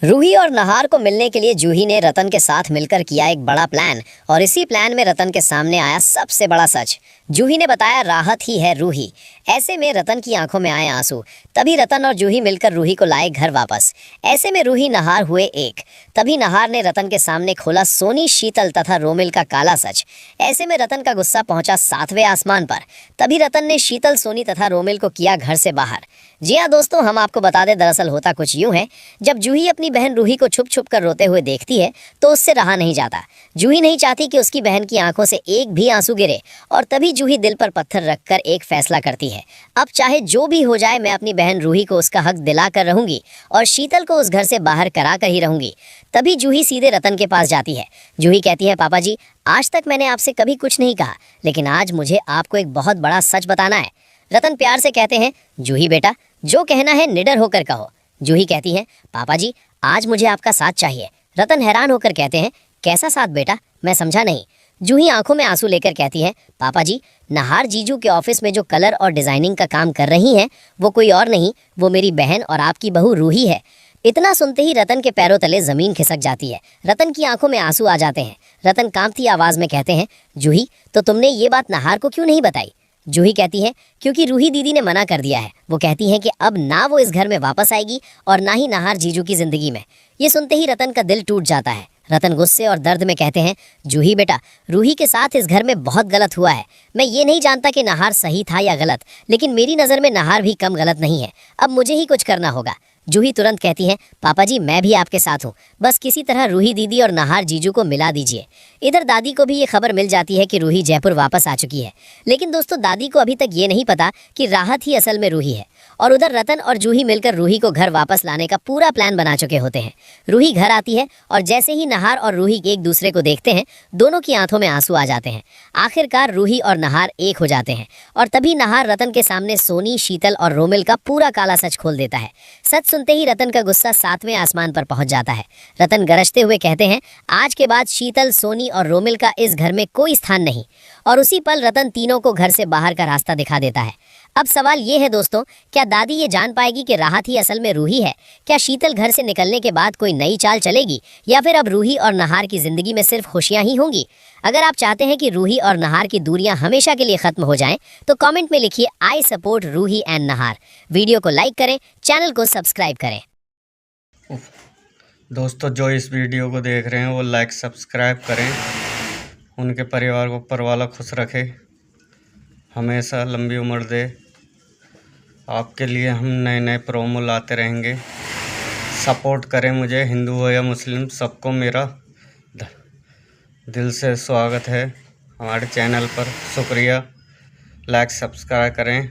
रूही और नहार को मिलने के लिए जूही ने रतन के साथ मिलकर किया एक बड़ा प्लान और इसी प्लान में रतन के सामने आया सबसे बड़ा सच। जूही ने बताया राहत ही है रूही। ऐसे में रतन की आंखों में आए आंसू। तभी रतन और जूही मिलकर रूही को लाए घर वापस। ऐसे में रूही नहार हुए एक। तभी नहार ने रतन के सामने खोला सोनी, शीतल तथा रोमिल का काला सच। ऐसे में रतन का गुस्सा पहुंचा 7वें आसमान पर। तभी रतन ने शीतल, सोनी तथा रोमिल को किया घर से बाहर। जी हाँ दोस्तों, हम आपको बता दें, दरअसल होता कुछ यूं है, जब जूही अपनी बहन रूही को छुप छुप कर रोते हुए देखती है तो उससे रहा नहीं जाता। जूही नहीं चाहती कि उसकी बहन की आंखों से एक भी आंसू गिरे और तभी जूही दिल पर पत्थर रखकर एक फैसला करती है। अब चाहे जो भी हो जाए, मैं अपनी बहन रूही को उसका हक दिलाकर रहूंगी और शीतल को उस घर से बाहर करा कर ही रहूंगी। तभी जूही सीधे रतन के पास जाती है। जूही कहती है, पापा जी, आज तक मैंने आपसे कभी कुछ नहीं कहा, लेकिन आज मुझे आपको एक बहुत बड़ा सच बताना है। रतन प्यार से कहते हैं, जूही बेटा, जो कहना है निडर होकर कहो। जूही कहती है, पापा जी, आज मुझे आपका साथ चाहिए। रतन हैरान होकर कहते हैं, कैसा साथ बेटा, मैं समझा नहीं। जूही आंखों में आंसू लेकर कहती है, पापा जी, नहार जीजू के ऑफिस में जो कलर और डिजाइनिंग का काम कर रही हैं, वो कोई और नहीं, वो मेरी बहन और आपकी बहू रूही है। इतना सुनते ही रतन के पैरों तले जमीन खिसक जाती है। रतन की आंखों में आंसू आ जाते हैं। रतन कांपती आवाज में कहते हैं, जूही, तो तुमने ये बात नहार को क्यों नहीं बताई? जूही कहती है, क्योंकि रूही दीदी ने मना कर दिया है। वो कहती हैं कि अब ना वो इस घर में वापस आएगी और ना ही नहार जीजू की जिंदगी में। ये सुनते ही रतन का दिल टूट जाता है। रतन गुस्से और दर्द में कहते हैं, जूही बेटा, रूही के साथ इस घर में बहुत गलत हुआ है। मैं ये नहीं जानता कि नहार सही था या गलत, लेकिन मेरी नज़र में नहार भी कम गलत नहीं है। अब मुझे ही कुछ करना होगा। जूही तुरंत कहती है, पापा जी, मैं भी आपके साथ हूँ, बस किसी तरह रूही दीदी और नहार जीजू को मिला दीजिए। इधर दादी को भी ये खबर मिल जाती है कि रूही जयपुर वापस आ चुकी है। लेकिन दोस्तों, दादी को अभी तक ये नहीं पता कि राहत ही असल में रूही है। और उधर रतन और जूही मिलकर रूही को घर वापस लाने का पूरा प्लान बना चुके होते हैं। रूही घर आती है और जैसे ही नहार और रूही एक दूसरे को देखते हैं, दोनों की आंखों में आंसू आ जाते हैं। आखिरकार रूही और नहार एक हो जाते हैं और तभी नहार रतन के सामने सोनी, शीतल और रोमिल का पूरा काला सच खोल देता है। सच सुनते ही रतन का गुस्सा 7वें आसमान पर पहुंच जाता है। रतन गरजते हुए कहते हैं, आज के बाद शीतल, सोनी और रोमिल का इस घर में कोई स्थान नहीं। और उसी पल रतन तीनों को घर से बाहर का रास्ता दिखा देता है। अब सवाल ये है दोस्तों, क्या दादी ये जान पाएगी कि राहत ही असल में रूही है? क्या शीतल घर से निकलने के बाद कोई नई चाल चलेगी, या फिर अब रूही और नहार की जिंदगी में सिर्फ खुशियां ही होंगी? अगर आप चाहते हैं कि रूही और नहार की दूरियां हमेशा के लिए खत्म हो जाएं, तो कमेंट में लिखिए, I support Ruhi and Nahar. Video को लाइक करें, चैनल को सब्सक्राइब करें। दोस्तों, जो इस वीडियो को देख रहे हैं वो लाइक सब्सक्राइब करें। उनके परिवार को ऊपर वाला खुश रखे, हमेशा लंबी उम्र दे। आपके लिए हम नए नए प्रोमो लाते रहेंगे। सपोर्ट करें मुझे, हिंदू हो या मुस्लिम, सबको मेरा दिल से स्वागत है हमारे चैनल पर। शुक्रिया। लाइक सब्सक्राइब करें।